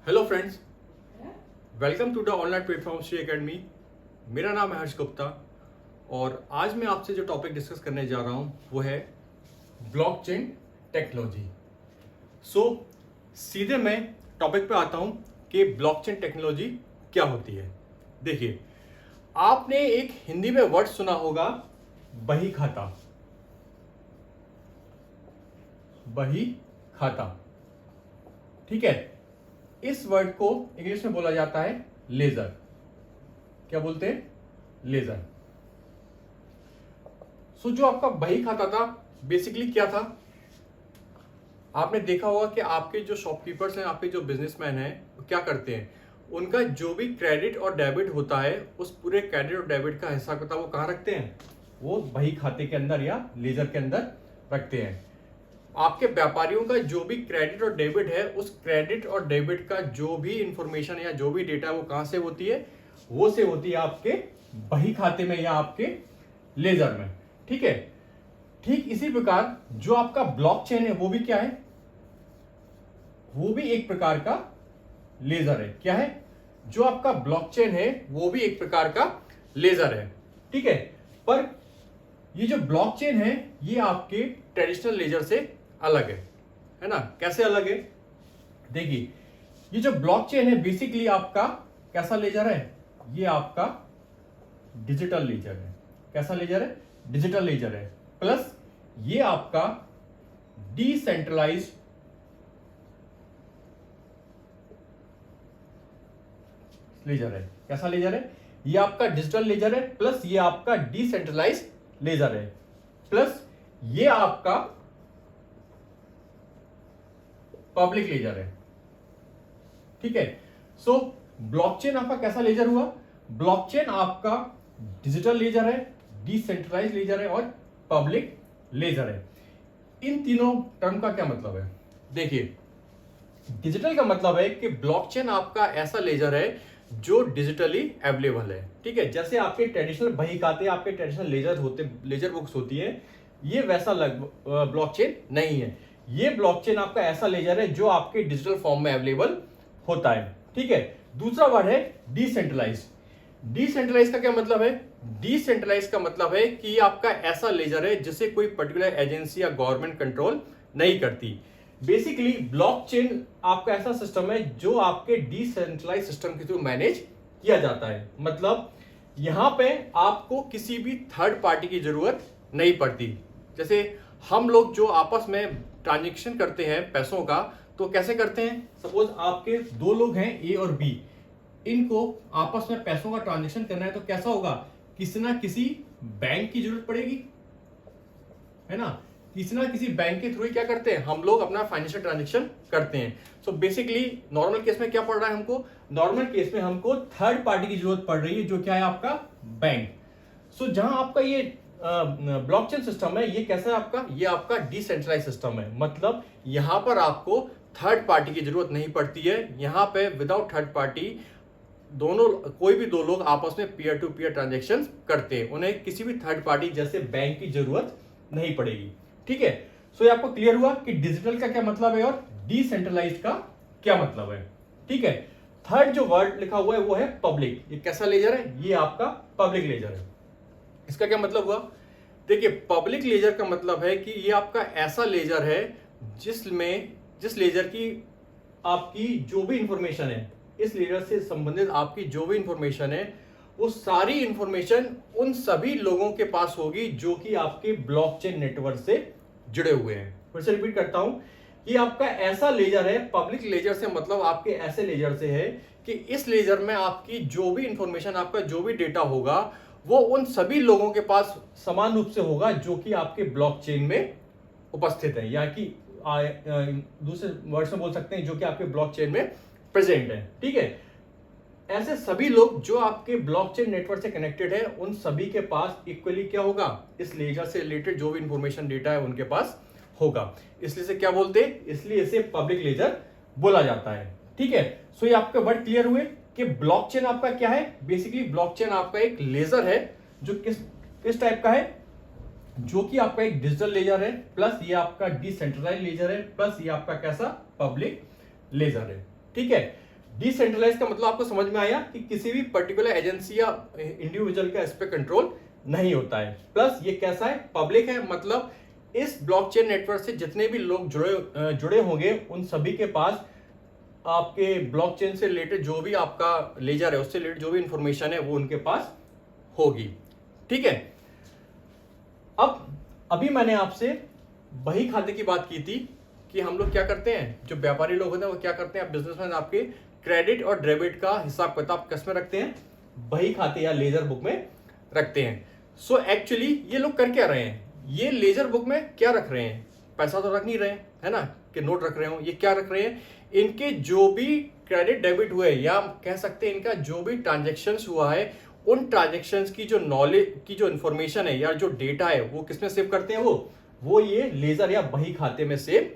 Hello friends, welcome to the online platform Shri academy. मेरा नाम है हर्ष गुप्ता और आज मैं आपसे जो टॉपिक डिस्कस करने जा रहा हूं वो है ब्लॉकचेन टेक्नोलॉजी। सीधे मैं टॉपिक पे आता हूं कि ब्लॉकचेन टेक्नोलॉजी क्या होती है। देखिए, आपने एक हिंदी में वर्ड सुना होगा, बही खाता। बही खाता, ठीक है। इस वर्ड को इंग्लिश में बोला जाता है लेजर। क्या बोलते हैं? लेजर। जो आपका बही खाता था, बेसिकली क्या था? आपने देखा होगा कि आपके जो शॉपकीपर्स हैं, आपके जो बिजनेसमैन हैं, वो क्या करते हैं, उनका जो भी क्रेडिट और डेबिट होता है, उस पूरे क्रेडिट और डेबिट का हिसाब किताब वो कहाँ रखते हैं? वो बही खाते के अंदर या लेजर के अंदर रखते हैं। आपके व्यापारियों का जो भी क्रेडिट और डेबिट है, उस क्रेडिट और डेबिट का जो भी इंफॉर्मेशन या जो भी डेटा वो कहां से होती है? वो से होती है आपके बही खाते में या आपके लेजर में, ठीक है। ठीक इसी प्रकार जो आपका ब्लॉकचेन है वो भी क्या है? वो भी एक प्रकार का लेजर है। क्या है? जो आपका ब्लॉकचेन है वो भी एक प्रकार का लेजर है, ठीक है। पर ये जो ब्लॉकचेन है ये आपके ट्रेडिशनल लेजर से अलग है ना। कैसे अलग है? देखिए, ये जो ब्लॉकचेन है बेसिकली आपका कैसा लेजर है? ये आपका डिजिटल लेजर है। कैसा लेजर है? डिजिटल लेजर है। प्लस ये आपका डिसेंट्रलाइज्ड लेजर है। कैसा लेजर है? ये आपका डिजिटल लेजर है, प्लस ये आपका डिसेंट्रलाइज्ड लेजर है, प्लस ये आपका पब्लिक लेजर है, ठीक है। ब्लॉकचेन आपका कैसा लेजर हुआ? ब्लॉकचेन आपका डिजिटल लेजर है, डिसेंट्रलाइज्ड लेजर है और पब्लिक लेजर है। इन तीनों टर्म का क्या मतलब है? देखिए, डिजिटल का मतलब है कि ब्लॉकचेन आपका ऐसा लेजर है जो डिजिटली अवेलेबल है, ठीक है। जैसे आपके ट्रेडिशनल बही खाते, आपके ट्रेडिशनल लेजर बुक्स होती है, ये वैसा ब्लॉकचेन नहीं है। ये ब्लॉकचेन आपका ऐसा लेजर है जो आपके डिजिटल फॉर्म में अवेलेबल होता है, ठीक है। दूसरा वर्ड है डिसेंट्रलाइज्ड। डिसेंट्रलाइज का क्या मतलब है? डिसेंट्रलाइज का मतलब है कि ये आपका ऐसा लेजर है जिसे कोई पर्टिकुलर एजेंसी या गवर्नमेंट कंट्रोल नहीं करती। बेसिकली ब्लॉकचेन आपका ऐसा सिस्टम है जो आपके डिसेंट्रलाइज सिस्टम के थ्रू मैनेज किया जाता है। मतलब यहां पे आपको किसी भी थर्ड पार्टी की जरूरत नहीं पड़ती। जैसे हम लोग जो आपस में ट्रांजेक्शन करते हैं पैसों का, तो कैसे करते हैं? सपोज आपके दो लोग हैं, ए और बी, इनको आपस में पैसों का ट्रांजेक्शन करना है, तो कैसा होगा? किसी ना किसी बैंक की जरूरत पड़ेगी, है ना। किसी ना किसी बैंक के थ्रू ही क्या करते हैं हम लोग अपना फाइनेंशियल ट्रांजेक्शन करते हैं। बेसिकली नॉर्मल केस में क्या पड़ रहा है हमको? नॉर्मल केस में हमको थर्ड पार्टी की जरूरत पड़ रही है, जो क्या है? आपका बैंक। जहां आपका ये ब्लॉकचेन सिस्टम है, ये कैसा है आपका? ये आपका डिसेंट्रलाइज सिस्टम है। मतलब यहां पर आपको थर्ड पार्टी की जरूरत नहीं पड़ती है। यहां पे विदाउट थर्ड पार्टी कोई भी दो लोग आपस में पीयर टू पीयर ट्रांजेक्शन करते हैं, उन्हें किसी भी थर्ड पार्टी जैसे बैंक की जरूरत नहीं पड़ेगी, ठीक है। ये आपको क्लियर हुआ कि डिजिटल का क्या मतलब है और डिसेंट्रलाइज का क्या मतलब है, ठीक है। थर्ड जो वर्ड लिखा हुआ है वो है पब्लिक। ये कैसा लेजर है? ये आपका पब्लिक लेजर है। इसका क्या मतलब हुआ? देखिए, पब्लिक लेजर का मतलब है कि ये आपका ऐसा लेजर है जिस लेजर की आपकी जो भी इंफॉर्मेशन है, इस लेजर से संबंधित आपकी जो भी इंफॉर्मेशन है, वो सारी इंफॉर्मेशन उन सभी लोगों के पास होगी जो कि आपके ब्लॉकचेन नेटवर्क से जुड़े हुए हैं। फिर से रिपीट करता हूं, ये आपका ऐसा लेजर है, पब्लिक लेजर से मतलब आपके ऐसे लेजर से है कि इस लेजर में आपकी जो भी इंफॉर्मेशन, आपका जो भी डेटा होगा, वो उन सभी लोगों के पास समान रूप से होगा जो कि आपके ब्लॉकचेन में उपस्थित है, या कि दूसरे वर्ड में बोल सकते हैं जो कि आपके ब्लॉकचेन में प्रेजेंट है, ठीक है। ऐसे सभी लोग जो आपके ब्लॉकचेन नेटवर्क से कनेक्टेड है, उन सभी के पास इक्वली क्या होगा? इस लेजर से रिलेटेड जो भी इंफॉर्मेशन डेटा है उनके पास होगा। इसलिए से क्या बोलते हैं? इसलिए इसे पब्लिक लेजर बोला जाता है, ठीक है। ये आपके वर्ड क्लियर हुए कि ब्लॉकचेन आपका क्या है? बेसिकली ब्लॉकचेन आपका एक लेजर है जो किस टाइप का है? जो कि आपका एक डिजिटल लेजर है, प्लस ये आपका डिसेंट्रलाइज्ड लेजर है, प्लस ये आपका कैसा? पब्लिक लेजर है, ठीक है। डिसेंट्रलाइज का मतलब आपको समझ में आया कि किसी भी पर्टिकुलर एजेंसी या इंडिविजुअल का इस पे कंट्रोल नहीं होता है। प्लस ये कैसा है, पब्लिक है, मतलब इस ब्लॉकचेन नेटवर्क से जितने भी लोग जुड़े होंगे उन सभी के पास आपके ब्लॉकचेन से रिलेटेड जो भी आपका लेजर है उससे रिलेटेड जो भी इंफॉर्मेशन है वो उनके पास होगी। ठीक है, अब अभी मैंने आपसे बही खाते की बात की थी कि हम लोग क्या करते हैं, जो व्यापारी लोग होते हैं वो क्या करते हैं, बिजनेसमैन आपके क्रेडिट और डेबिट का हिसाब किताब किसमें रखते हैं, बही खाते या लेजर बुक में रखते हैं। सो एक्चुअली ये लोग कर क्या रहे हैं, ये लेजर बुक में क्या रख रहे हैं, पैसा तो रख नहीं रहे हैं, है ना, कि नोट रख रहे हो, ये क्या रख रहे हैं, इनके जो भी क्रेडिट डेबिट हुए या कह सकते हैं इनका जो भी ट्रांजेक्शन्स हुआ है उन ट्रांजेक्शन्स की जो नॉलेज की जो इंफॉर्मेशन है या जो डेटा है वो किसमें सेव करते हैं, वो ये लेजर या बही खाते में सेव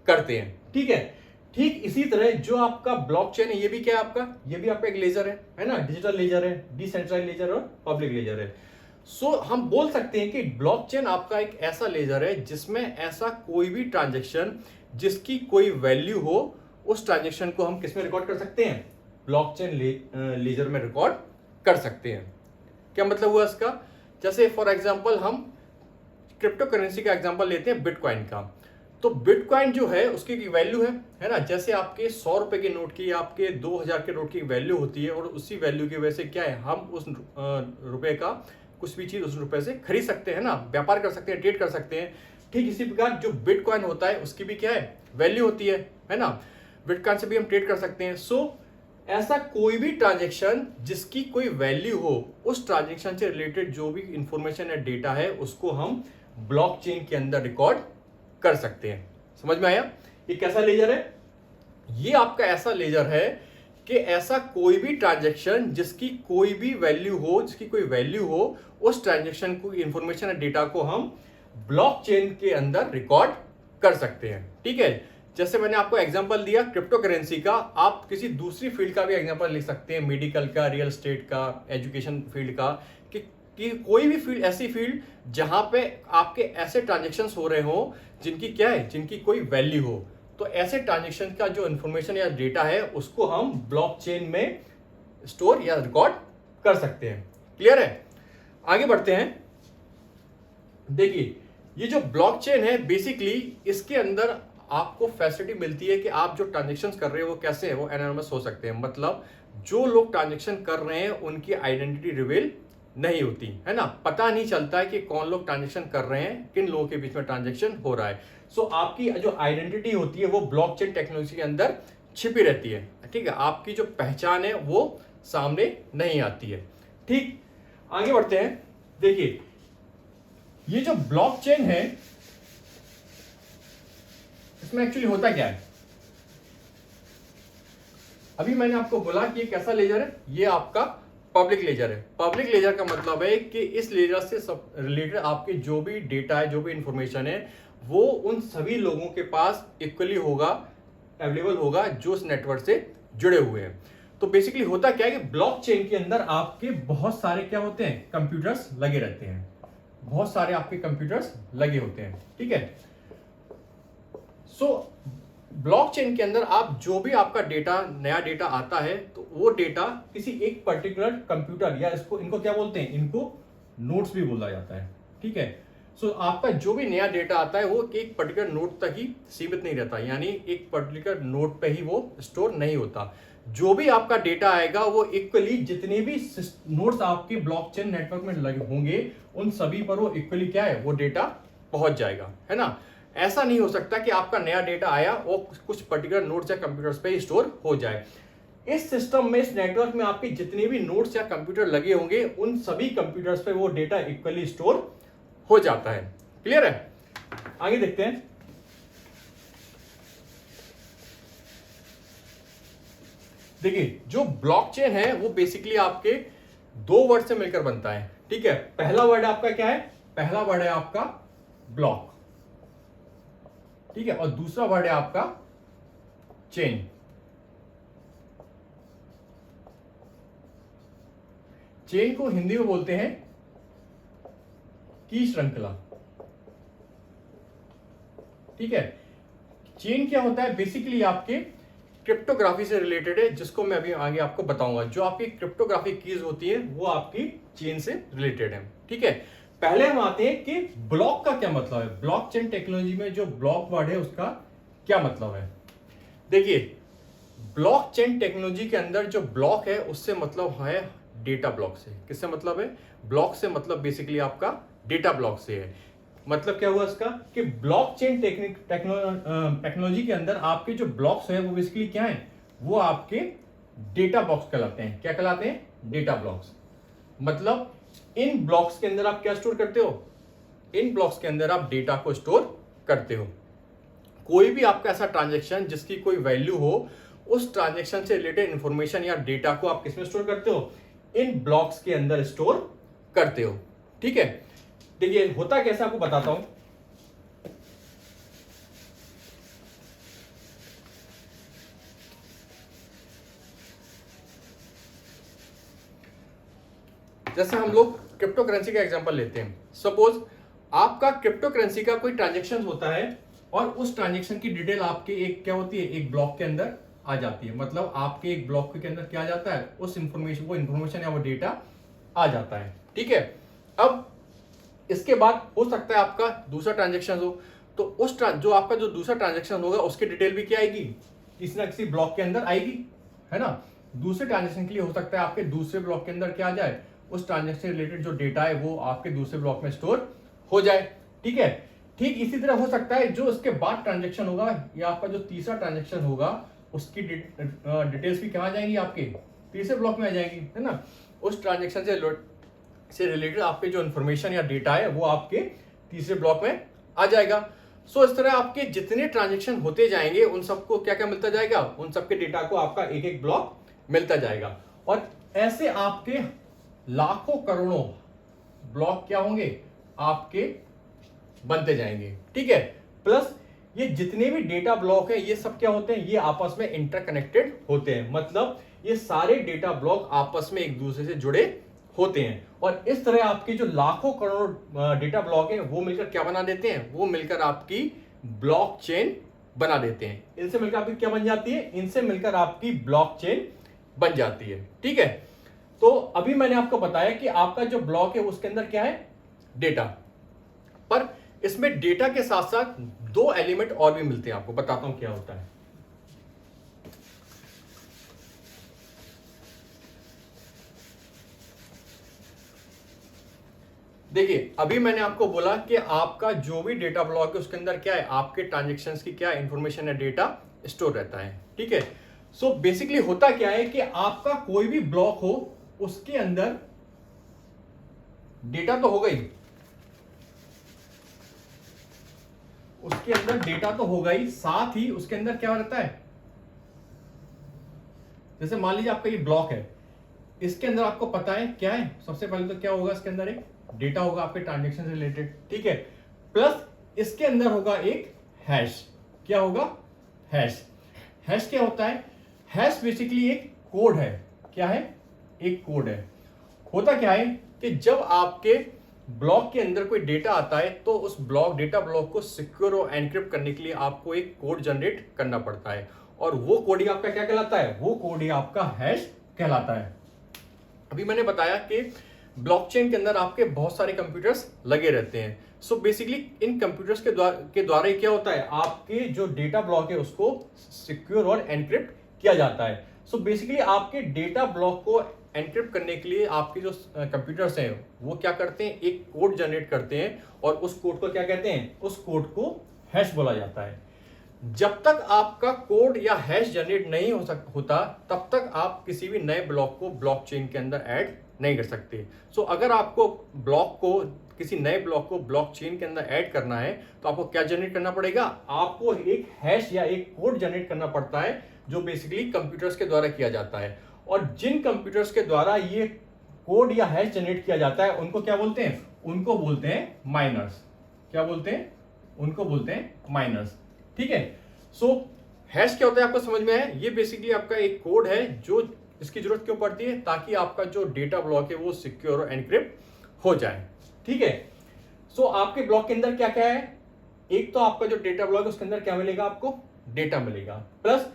करते हैं। ठीक है, ठीक इसी तरह जो आपका ब्लॉकचेन है ये भी क्या है आपका, ये भी आपका एक लेजर है ना, डिजिटल लेजर है, डिसेंट्रलाइज्ड लेजर और पब्लिक लेजर है। सो हम बोल सकते हैं कि ब्लॉकचेन आपका एक ऐसा लेजर है जिसमें ऐसा कोई भी ट्रांजेक्शन जिसकी कोई वैल्यू हो उस ट्रांजेक्शन को हम किसमें रिकॉर्ड कर सकते हैं, ब्लॉकचेन लेजर में रिकॉर्ड कर सकते हैं। क्या मतलब हुआ इसका, जैसे फॉर एग्जांपल हम क्रिप्टो करेंसी का एग्जांपल लेते हैं बिटकॉइन का, तो बिटकॉइन जो है उसकी एक वैल्यू है ना, जैसे आपके 100 रुपए के नोट की आपके 2000 के नोट की वैल्यू होती है और उसी वैल्यू की वजह से क्या है हम उस रुपए का कुछ भी चीज उस रुपए से खरीद सकते हैं ना, व्यापार कर सकते हैं, ट्रेड कर सकते हैं। ठीक इसी प्रकार जो बिटकॉइन होता है उसकी भी क्या है, वैल्यू होती है ना, बिटकॉइन से भी हम ट्रेड कर सकते हैं। सो ऐसा कोई भी ट्रांजेक्शन जिसकी कोई वैल्यू हो उस ट्रांजेक्शन से रिलेटेड जो भी इंफॉर्मेशन या डेटा है उसको हम ब्लॉकचेन के अंदर रिकॉर्ड कर सकते हैं। समझ में आया, ये कैसा लेजर है, ये आपका ऐसा लेजर है कि ऐसा कोई भी ट्रांजैक्शन जिसकी कोई भी वैल्यू हो, जिसकी कोई वैल्यू हो उस ट्रांजैक्शन को इंफॉर्मेशन या डेटा को हम ब्लॉकचेन के अंदर रिकॉर्ड कर सकते हैं। ठीक है, जैसे मैंने आपको एग्जांपल दिया क्रिप्टो करेंसी का, आप किसी दूसरी फील्ड का भी एग्जांपल लिख सकते हैं, मेडिकल का, रियल एस्टेट का, एजुकेशन फील्ड का, कि कोई भी फील्ड, ऐसी फील्ड जहां पे आपके ऐसे ट्रांजेक्शन्स हो रहे हो जिनकी क्या है, जिनकी कोई वैल्यू हो, तो ऐसे ट्रांजेक्शन का जो इंफॉर्मेशन या डेटा है उसको हम ब्लॉकचेन में स्टोर या रिकॉर्ड कर सकते हैं। क्लियर है, आगे बढ़ते हैं। देखिए ये जो ब्लॉकचेन है बेसिकली इसके अंदर आपको फैसिलिटी मिलती है कि आप जो ट्रांजेक्शन्स कर रहे हो वो कैसे है, वो एनोनिमस हो सकते हैं, मतलब जो लोग ट्रांजेक्शन कर रहे हैं उनकी आइडेंटिटी रिवील नहीं होती है ना, पता नहीं चलता है कि कौन लोग ट्रांजेक्शन कर रहे हैं, किन लोगों के बीच में ट्रांजेक्शन हो रहा है। सो आपकी जो आइडेंटिटी होती है वो ब्लॉकचेन टेक्नोलॉजी के अंदर छिपी रहती है। ठीक है, आपकी जो पहचान है वो सामने नहीं आती है। ठीक, आगे बढ़ते हैं। देखिए ये जो ब्लॉकचेन है इसमें एक्चुअली होता क्या है, अभी मैंने आपको बोला कि ये कैसा लेजर है, ये आपका पब्लिक लेजर है। पब्लिक लेजर का मतलब है कि इस लेजर से रिलेटेड आपके जो भी डेटा है, जो भी इंफॉर्मेशन है वो उन सभी लोगों के पास इक्वली होगा, अवेलेबल होगा जो इस नेटवर्क से जुड़े हुए हैं। तो बेसिकली होता क्या है कि ब्लॉकचेन के अंदर आपके बहुत सारे क्या होते हैं, कंप्यूटर्स लगे रहते हैं, बहुत सारे आपके कंप्यूटर्स लगे होते हैं। ठीक है, सो ब्लॉकचेन के अंदर आप जो भी आपका डेटा, नया डेटा आता है तो वो डेटा किसी एक पर्टिकुलर कंप्यूटर या इनको क्या बोलते हैं, इनको नोड्स भी बोला जाता है। ठीक है, सो आपका जो भी नया डेटा आता है वो एक पर्टिकुलर नोड तक ही सीमित नहीं रहता, यानी एक पर्टिकुलर नोड पे ही वो स्टोर नहीं होता। जो भी आपका डेटा आएगा वो इक्वली जितने भी नोड्स आपके ब्लॉकचेन नेटवर्क में लगे होंगे उन सभी पर वो इक्वली क्या है, वो डेटा पहुंच जाएगा, है ना। ऐसा नहीं हो सकता कि आपका नया डेटा आया वो कुछ पर्टिकुलर नोड्स या कंप्यूटर्स पे स्टोर हो जाए। इस सिस्टम में, इस नेटवर्क में आपके जितने भी नोड्स या कंप्यूटर लगे होंगे उन सभी कंप्यूटर्स पे वो डेटा इक्वली स्टोर हो जाता है। क्लियर है, आगे देखते हैं। देखिए जो ब्लॉकचेन है वो बेसिकली आपके दो वर्ड से मिलकर बनता है। ठीक है, पहला वर्ड आपका क्या है, पहला वर्ड है आपका ब्लॉक, ठीक है, और दूसरा वर्ड है आपका चेन। चेन को हिंदी में बोलते हैं की श्रृंखला। ठीक है, चेन क्या होता है, बेसिकली आपके क्रिप्टोग्राफी से रिलेटेड है, जिसको मैं अभी आगे आपको बताऊंगा। जो आपकी क्रिप्टोग्राफी कीज होती है वो आपकी चेन से रिलेटेड है, ठीक है। पहले हम आते हैं कि ब्लॉक का क्या मतलब है। ब्लॉकचेन टेक्नोलॉजी में जो ब्लॉक वर्ड है उसका क्या मतलब है। देखिए, ब्लॉकचेन टेक्नोलॉजी के अंदर जो ब्लॉक है उससे मतलब है डेटा ब्लॉक से। किससे मतलब है? ब्लॉक से मतलब बेसिकली आपका डेटा ब्लॉक से है। मतलब क्या हुआ इसका कि ब्लॉकचेन टेक्नोलॉजी के अंदर आपके जो ब्लॉक्स है वो बेसिकली क्या है, वो आपके डेटा ब्लॉक्स कहलाते हैं। क्या कहलाते हैं? Data blocks. मतलब इन ब्लॉक्स के अंदर आप क्या स्टोर करते हो? इन ब्लॉक्स के अंदर आप डेटा को स्टोर करते हो। कोई भी आपका ऐसा ट्रांजेक्शन जिसकी कोई वैल्यू हो, उस ट्रांजेक्शन से रिलेटेड इंफॉर्मेशन या डेटा को आप किसमें स्टोर करते हो? इन ब्लॉक्स के अंदर स्टोर करते हो, ठीक है। देखिए होता कैसा आपको बताता हूं। जैसे हम लोग क्रिप्टो करेंसी का एग्जांपल लेते हैं। सपोज आपका क्रिप्टो करेंसी का कोई ट्रांजेक्शन होता है और उस ट्रांजेक्शन की डिटेल आपके एक क्या होती है, एक ब्लॉक के अंदर आ जाती है। मतलब आपके एक ब्लॉक के अंदर क्या आ जाता है, उस इंफॉर्मेशन, वो इंफॉर्मेशन या वो डेटा आ जाता है, ठीक है। अब इसके बाद हो सकता है आपका दूसरा ट्रांजेक्शन हो, तो उस जो आपका जो दूसरा ट्रांजेक्शन होगा उसकी डिटेल भी क्या आएगी, किसी ना किसी ब्लॉक के अंदर आएगी, है ना। दूसरे ट्रांजेक्शन के लिए हो सकता है आपके दूसरे ब्लॉक के अंदर क्या आ जाए, उस ट्रांजेक्शन से रिलेटेड जो डेटा है वो आपके दूसरे ब्लॉक में स्टोर हो जाए, ठीक है। ठीक इसी तरह हो सकता है जो इसके बाद ट्रांजेक्शन होगा या आपका जो तीसरा ट्रांजेक्शन होगा उसकी डिटेल्स भी कहाँ आ जाएंगी, आपके तीसरे ब्लॉक में आ जाएंगी, है ना। उस ट्रांजेक्शन से रिलेटेड आपके जो इन्फॉर्मेशन या डेटा है वो आपके तीसरे ब्लॉक में आ जाएगा। सो इस तरह आपके जितने ट्रांजेक्शन होते जाएंगे उन सबको क्या क्या मिलता जाएगा, उन सबके डेटा को आपका एक एक ब्लॉक मिलता जाएगा। और ऐसे आपके लाखों करोड़ों ब्लॉक क्या होंगे, आपके बनते जाएंगे, ठीक है। प्लस ये जितने भी डेटा ब्लॉक है ये सब क्या होते हैं, ये आपस में इंटरकनेक्टेड होते हैं। मतलब ये सारे डेटा ब्लॉक आपस में एक दूसरे से जुड़े होते हैं। और इस तरह आपके जो लाखों करोड़ डेटा ब्लॉक है वो मिलकर क्या बना देते हैं, वो मिलकर आपकी ब्लॉकचेन बना देते हैं। इनसे मिलकर आपकी क्या बन जाती है, इनसे मिलकर आपकी ब्लॉकचेन बन जाती है, ठीक है। तो अभी मैंने आपको बताया कि आपका जो ब्लॉक है उसके अंदर क्या है, डेटा। पर इसमें डेटा के साथ साथ दो एलिमेंट और भी मिलते हैं, आपको बताता हूं क्या होता है। देखिए अभी मैंने आपको बोला कि आपका जो भी डेटा ब्लॉक है उसके अंदर क्या है, आपके ट्रांजेक्शन्स की क्या इंफॉर्मेशन है, डेटा स्टोर रहता है, ठीक है। सो बेसिकली होता क्या है कि आपका कोई भी ब्लॉक हो उसके अंदर डेटा तो होगा ही, उसके अंदर डेटा तो होगा ही, साथ ही उसके अंदर क्या रहता है, जैसे मान लीजिए आपका ये ब्लॉक है, इसके अंदर आपको पता है क्या है, सबसे पहले तो क्या होगा, इसके अंदर एक डेटा होगा आपके ट्रांजेक्शन से रिलेटेड, ठीक है। प्लस इसके अंदर होगा एक हैश। क्या होगा, हैश। हैश क्या होता है, हैश बेसिकली एक कोड है। क्या है, एक कोड है। होता क्या है कि जब आपके ब्लॉक के अंदर कोई डेटा आता है तो उस डेटा ब्लॉक को सिक्योर और एनक्रिप्ट करने के लिए आपको एक कोड जनरेट करना पड़ता है, और वो कोड ही आपका क्या कहलाता है, वो कोड ही आपका हैश कहलाता है। अभी मैंने बताया कि ब्लॉकचेन के अंदर आपके बहुत सारे कंप्यूटर्स लगे रहते हैं। सो बेसिकली इन कंप्यूटर्स के द्वारा ही क्या होता है, आपके जो डेटा ब्लॉक है उसको सिक्योर और एनक्रिप्ट किया जाता है। सो बेसिकली आपके डेटा ब्लॉक को एनक्रिप्ट करने के लिए आपके जो कंप्यूटर्स हैं वो क्या करते हैं, एक कोड जनरेट करते हैं, और उस कोड को क्या कहते हैं, उस कोड को हैश बोला जाता है। जब तक आपका कोड या हैश जनरेट नहीं होता तब तक आप किसी भी नए ब्लॉक को ब्लॉकचेन के अंदर ऐड नहीं कर सकते। सो अगर आपको किसी नए ब्लॉक को ब्लॉकचेन के अंदर ऐड करना है तो आपको क्या जनरेट करना पड़ेगा, आपको एक हैश या एक कोड जनरेट करना पड़ता है, जो बेसिकली कंप्यूटर्स के द्वारा किया जाता है। और जिन कंप्यूटर्स के द्वारा ये कोड या हैश जनरेट किया जाता है उनको क्या बोलते हैं, उनको बोलते हैं माइनर्स। क्या बोलते हैं, उनको बोलते हैं माइनर्स, ठीक है। सो हैश क्या होता है आपको समझ में है, ये बेसिकली आपका एक कोड है जो इसकी जरूरत क्यों पड़ती है, ताकि आपका जो डेटा ब्लॉक है वो सिक्योर और एनक्रिप्ट हो जाए, ठीक है। सो आपके ब्लॉक के अंदर क्या क्या है, एक तो आपका जो डेटा ब्लॉक है उसके अंदर क्या मिलेगा, आपको डेटा मिलेगा, प्लस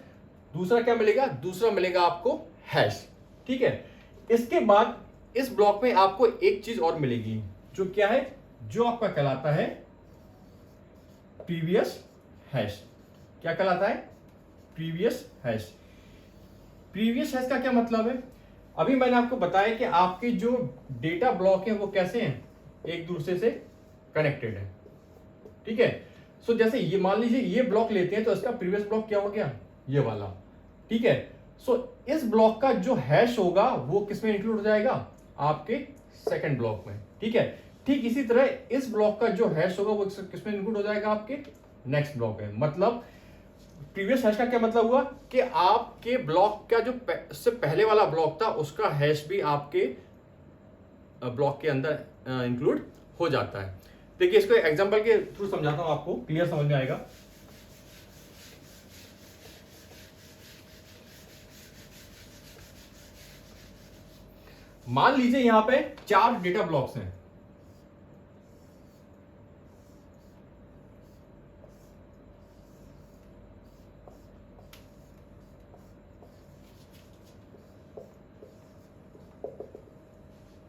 दूसरा क्या मिलेगा, दूसरा मिलेगा आपको हैश। ठीक है, इसके बाद इस ब्लॉक में आपको एक चीज और मिलेगी, जो क्या है, जो आपका कहलाता है प्रीवियस हैश। क्या कहलाता है, प्रीवियस हैश। प्रीवियस हैश का क्या मतलब है, अभी मैंने आपको बताया कि आपके जो डेटा ब्लॉक है वो कैसे हैं, एक दूसरे से कनेक्टेड है। ठीक है, सो जैसे ये मान लीजिए ये ब्लॉक लेते हैं तो इसका प्रीवियस ब्लॉक क्या हो गया, ये वाला। ठीक है, सो इस ब्लॉक का जो हैश होगा वो किसमें इंक्लूड हो जाएगा, आपके सेकंड ब्लॉक में। ठीक है, ठीक इसी तरह इस ब्लॉक का जो हैश होगा वो किसमें इंक्लूड हो जाएगा, आपके नेक्स्ट ब्लॉक में। मतलब प्रीवियस हैश का क्या मतलब हुआ कि आपके ब्लॉक का जो इससे पहले वाला ब्लॉक था उसका हैश भी आपके ब्लॉक के अंदर इंक्लूड हो जाता है। देखिए इसको एग्जांपल के थ्रू समझाता हूं, आपको क्लियर समझ में आएगा। मान लीजिए यहां पे 4 डेटा ब्लॉक्स हैं।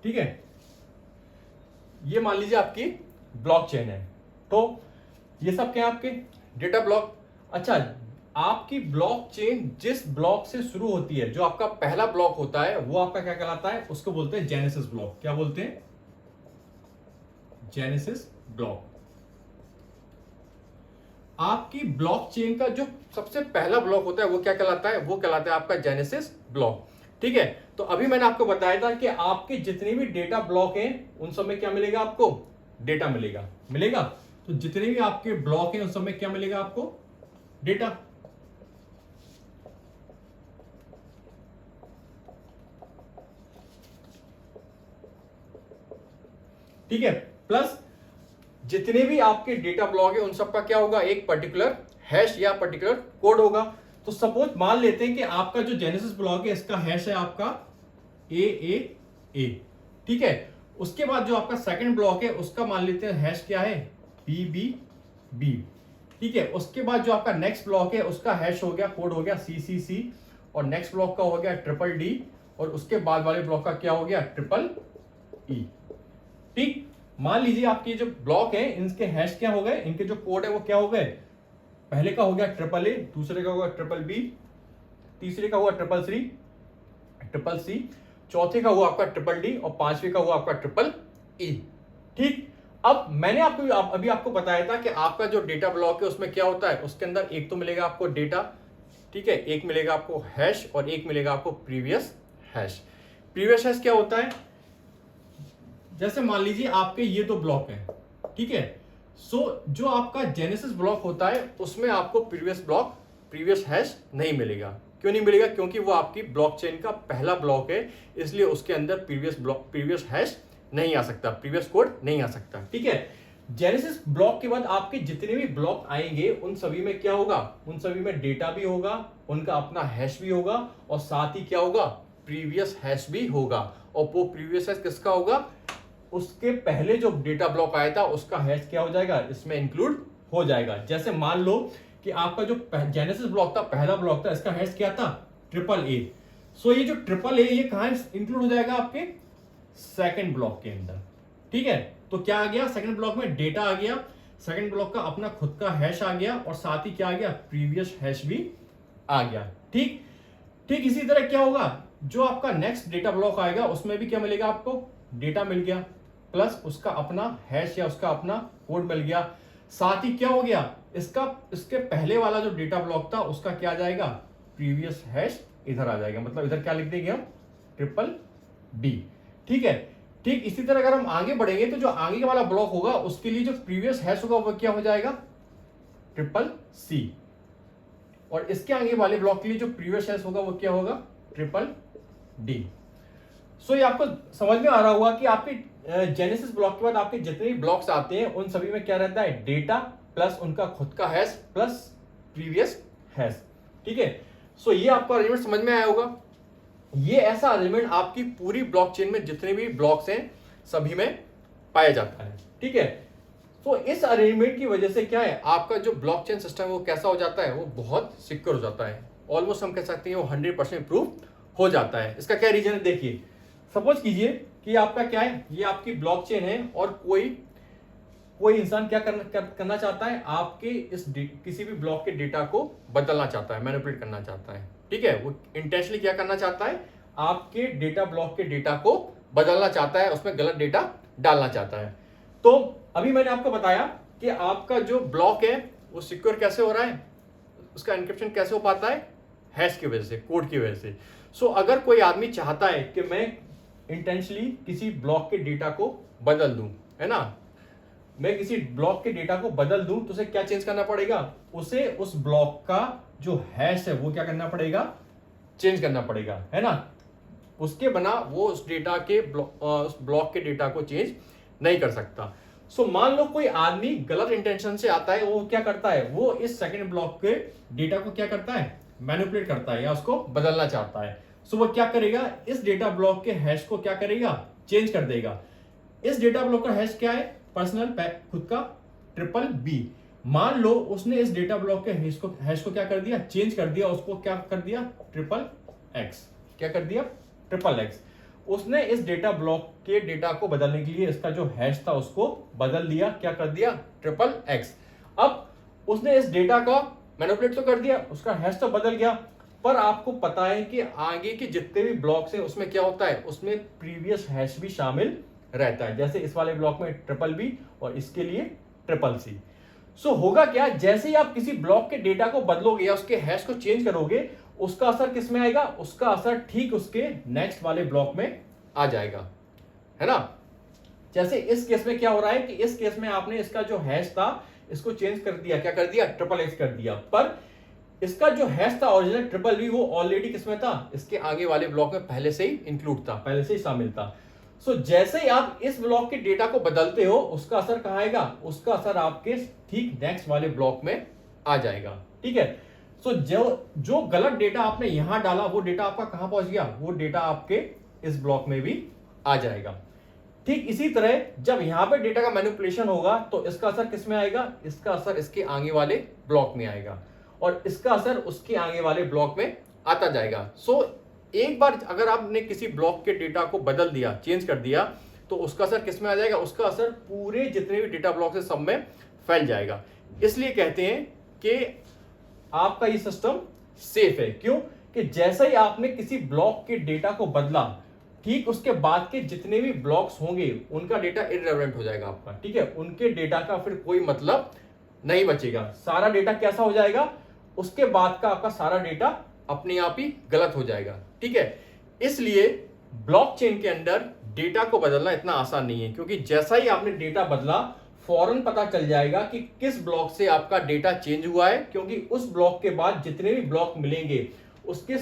ठीक है, ये मान लीजिए आपकी ब्लॉकचेन है, तो ये सब क्या है, आपके डेटा ब्लॉक। अच्छा, आपकी ब्लॉकचेन जिस ब्लॉक से शुरू होती है, जो आपका पहला ब्लॉक होता है वो आपका क्या कहलाता है, उसको बोलते हैं जेनेसिस ब्लॉक। क्या बोलते हैं, जेनेसिस ब्लॉक। आपकी ब्लॉकचेन का जो सबसे पहला ब्लॉक होता है वो क्या कहलाता है, वो कहलाता है आपका जेनेसिस ब्लॉक। ठीक है, तो अभी मैंने आपको बताया था कि आपके जितने भी डेटा ब्लॉक हैं उन सब में क्या मिलेगा, आपको डेटा मिलेगा। तो जितने भी आपके ब्लॉक हैं उन सब में क्या मिलेगा, आपको डेटा। ठीक है, प्लस जितने भी आपके डेटा ब्लॉक है उन सब का क्या होगा, एक पर्टिकुलर हैश या पर्टिकुलर कोड होगा। तो सपोज मान लेते हैं कि आपका जो जेनेसिस ब्लॉक है इसका हैश है आपका ए। ठीक है, उसके बाद जो आपका सेकंड ब्लॉक है उसका मान लेते हैं हैश क्या है, बी। ठीक है, उसके बाद जो आपका नेक्स्ट ब्लॉक है उसका हैश हो गया, कोड हो गया सी, और नेक्स्ट ब्लॉक का हो गया DDD, और उसके बाद वाले ब्लॉक का क्या हो गया, EE। ठीक, मान लीजिए आपके जो ब्लॉक है इनके हैश क्या हो गए, इनके जो कोड है वो क्या हो गए, पहले का हो गया AAA, दूसरे का होगा BBB, तीसरे का हुआ CCC, चौथे का हुआ आपका DDD, और पांचवे का हुआ आपका EE। ठीक, अब मैंने अभी आपको बताया था कि आपका जो डेटा ब्लॉक है उसमें क्या होता है, उसके अंदर एक तो मिलेगा आपको डेटा, ठीक है, एक मिलेगा आपको हैश, और एक मिलेगा आपको प्रीवियस हैश। प्रीवियस हैश क्या होता है, जैसे मान लीजिए आपके ये दो ब्लॉक हैं। ठीक है, सो जो आपका जेनेसिस ब्लॉक होता है उसमें आपको प्रीवियस हैश नहीं मिलेगा। क्यों नहीं मिलेगा, क्योंकि वो आपकी ब्लॉकचेन का पहला ब्लॉक है, इसलिए उसके अंदर प्रीवियस हैश नहीं आ सकता, प्रीवियस कोड नहीं आ सकता। ठीक है, जेनेसिस ब्लॉक के बाद आपके जितने भी ब्लॉक आएंगे उन सभी में क्या होगा, उन सभी में डेटा भी होगा, उनका अपना हैश भी होगा, और साथ ही क्या होगा, प्रीवियस हैश भी होगा। और वो प्रीवियस हैश किसका होगा, उसके पहले जो डेटा ब्लॉक आया था उसका हैश क्या हो जाएगा, इसमें इंक्लूड हो जाएगा। जैसे मान लो कि आपका जो जेनेसिस ब्लॉक था, पहला ब्लॉक था, इसका हैश क्या था, AAA। सो ये जो AAA ये कहां इंक्लूड हो जाएगा, आपके सेकंड ब्लॉक के अंदर। ठीक है, तो क्या आ गया, सेकंड ब्लॉक में डेटा आ गया, सेकंड ब्लॉक का अपना खुद का हैश आ गया, और साथ ही क्या आ गया, प्रीवियस हैश भी आ गया। ठीक, इसी तरह क्या होगा, जो आपका नेक्स्ट डेटा ब्लॉक आएगा उसमें भी क्या मिलेगा, आपको डेटा मिल गया, प्लस उसका अपना हैश या उसका अपना कोड मिल गया। साथ ही क्या हो गया, इसके पहले वाला जो डेटा ब्लॉक था उसका क्या आ जाएगा, प्रीवियस हैश इधर आ जाएगा। मतलब इधर क्या लिख देंगे हम, BBB। ठीक है, ठीक इसी तरह अगर हम आगे बढ़ेंगे तो जो आगे वाला ब्लॉक होगा उसके लिए जो प्रीवियस हैश होगा वो क्या हो जाएगा, CCC, और इसके आगे वाले ब्लॉक के लिए जो प्रीवियस हैश होगा वो क्या होगा, DDD। सो ये आपको समझ में आ रहा होगा कि आपके जेनेसिस ब्लॉक के बाद आपके जितने भी ब्लॉक्स आते हैं उन सभी में क्या रहता है, डेटा प्लस उनका खुद का हैश प्लस प्रीवियस हैश। ठीक है, सो ये आपको अरेंजमेंट समझ में आया होगा। ये ऐसा अरेंजमेंट आपकी पूरी ब्लॉकचेन में जितने भी ब्लॉक्स हैं सभी में पाया जाता है। ठीक है, तो इस अरेंजमेंट की वजह से क्या है, आपका जो ब्लॉकचेन सिस्टम है वो कैसा हो जाता है, वो बहुत सिक्योर हो जाता है। ऑलमोस्ट हम कह सकते हैं वो 100% इम्प्रूव हो जाता है। इसका क्या रीजन है, देखिए सपोज कीजिए कि आपका क्या है, ये आपकी ब्लॉकचेन है और कोई इंसान क्या करना चाहता है, आपके किसी भी ब्लॉक के डेटा को बदलना चाहता है, मैनिपुलेट करना चाहता है, ठीक है। वो इंटेंशनली क्या करना चाहता है, आपके डेटा ब्लॉक के डेटा को बदलना चाहता है, उसमें गलत डेटा डालना चाहता है। तो अभी मैंने आपको बताया कि आपका जो ब्लॉक है वो सिक्योर कैसे हो रहा है, उसका एन्क्रिप्शन कैसे हो पाता है, हैश की वजह से, कोड की वजह से। सो अगर कोई आदमी चाहता है कि मैं इंटेंशनली किसी ब्लॉक के डेटा को बदल दूं, है ना, मैं किसी ब्लॉक के डेटा को बदल दूं, तो उसे क्या चेंज करना पड़ेगा, उसे उस ब्लॉक का जो हैश है वो क्या करना पड़ेगा, चेंज करना पड़ेगा, है ना। उसके बना वो उस डेटा के उस ब्लॉक के डेटा को चेंज नहीं कर सकता। सो मान लो कोई आदमी गलत इंटेंशन से आता है, वो क्या करता है, वो इस सेकंड ब्लॉक के डेटा को क्या करता है, मैनिपुलेट करता है या उसको बदलना चाहता है। सो वो क्या करेगा, इस डेटा ब्लॉक के हैश को क्या करेगा, चेंज कर देगा। इस डेटा ब्लॉक का हैश क्या है, पर्सनल खुद का BBB। मान लो उसने इस डेटा ब्लॉक के हैश को क्या कर दिया, चेंज कर दिया, उसको क्या कर दिया, XXX। क्या कर दिया, XXX। उसने इस डेटा ब्लॉक के डेटा को बदलने के लिए इसका जो हैश था उसको बदल दिया, क्या कर दिया, XXX। अब उसने इस डेटा का मैनिपुलेट तो कर दिया, उसका हैश तो बदल गया, पर आपको पता है कि आगे के जितने भी ब्लॉक्स हैं उसमें क्या होता है, उसमें प्रीवियस हैश भी शामिल रहता है। जैसे इस वाले ब्लॉक में BBB और इसके लिए CCC। सो होगा क्या, जैसे ही आप किसी ब्लॉक के डेटा को बदलोगे या उसके हैश को चेंज करोगे, उसका असर किस में आएगा, उसका असर ठीक उसके नेक्स्ट वाले ब्लॉक में आ जाएगा, है ना। जैसे इस केस में क्या हो रहा है कि इस केस में आपने इसका जो हैश था इसको चेंज कर दिया, क्या कर दिया, XXX कर दिया, पर इसका जो हैश था ओरिजिनल BBB वो ऑलरेडी किसमें था, इसके आगे वाले ब्लॉक में पहले से ही इंक्लूड था, पहले से ही शामिल था। सो जैसे ही आप इस ब्लॉक के डेटा को बदलते हो, उसका असर कहां आएगा, उसका असर आपके ठीक नेक्स्ट वाले ब्लॉक में आ जाएगा, ठीक है। सो जो गलत डेटा आपने यहां डाला वो डेटा आपका कहां पहुंच गया, वो डेटा आपके इस ब्लॉक में भी आ जाएगा। ठीक इसी तरह जब यहां पे डेटा का मैनिपुलेशन होगा तो इसका असर किस में आएगा, इसका असर इसके आगे वाले ब्लॉक में आएगा और इसका असर उसके आगे वाले ब्लॉक में आता जाएगा। सो एक बार अगर आपने किसी ब्लॉक के डेटा को बदल दिया, चेंज कर दिया, तो उसका असर किस में आ जाएगा, उसका असर पूरे जितने भी डेटा ब्लॉक है सब में फैल जाएगा। इसलिए कहते हैं कि आपका ये सिस्टम सेफ है। क्यों, कि जैसे ही आपने किसी ब्लॉक के डेटा को बदला, ठीक उसके बाद के जितने भी ब्लॉक्स होंगे उनका डेटा इररिलेवेंट हो जाएगा आपका, ठीक है। उनके डेटा का फिर कोई मतलब नहीं बचेगा, सारा डेटा कैसा हो जाएगा, उसके बाद का आपका सारा डेटा अपने आप ही गलत हो जाएगा, ठीक है। इसलिए ब्लॉकचेन के अंदर डेटा को बदलना इतना आसान नहीं है, क्योंकि जैसा ही आपने डेटा बदला फौरन पता चल जाएगा कि किस ब्लॉक से आपका डेटा चेंज हुआ है, क्योंकि उस ब्लॉक के बाद जितने भी ब्लॉक मिलेंगे उसके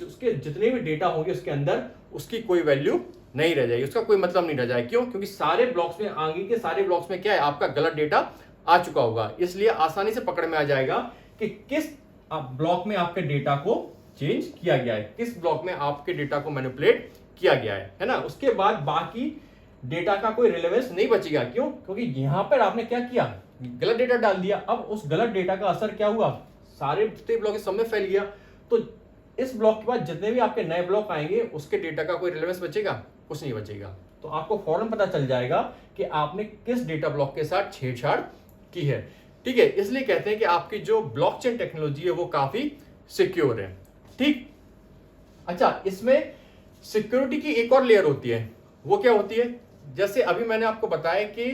उसके जितने भी डेटा होंगे उसके अंदर उसकी कोई वैल्यू नहीं रह जाएगी, उसका कोई मतलब नहीं रह जाएगा। क्यों, क्योंकि सारे ब्लॉक्स में, आगे के सारे ब्लॉक्स में क्या है, आपका गलत डेटा आ चुका होगा। इसलिए आसानी से पकड़ में आ जाएगा कि किस ब्लॉक में आपके डेटा को चेंज किया गया है, किस ब्लॉक में आपके डेटा को मैनिपुलेट किया गया है ना। उसके बाद बाकी डेटा का कोई रिलेवेंस नहीं बचेगा। क्यों, क्योंकि यहां पर आपने क्या किया, गलत डेटा डाल दिया। अब उस गलत डेटा का असर क्या हुआ, सारे जितने ब्लॉक सब में फैल गया। तो इस ब्लॉक के बाद जितने भी आपके नए ब्लॉक आएंगे उसके डेटा का कोई रिलेवेंस बचेगा, कुछ नहीं बचेगा। तो आपको फौरन पता चल जाएगा कि आपने किस डेटा ब्लॉक के साथ छेड़छाड़ की है, ठीक है। इसलिए कहते हैं कि आपकी जो ब्लॉकचेन टेक्नोलॉजी है वो काफी सिक्योर है, ठीक। अच्छा, इसमें सिक्योरिटी की एक और लेयर होती है, वो क्या होती है, जैसे अभी मैंने आपको बताया कि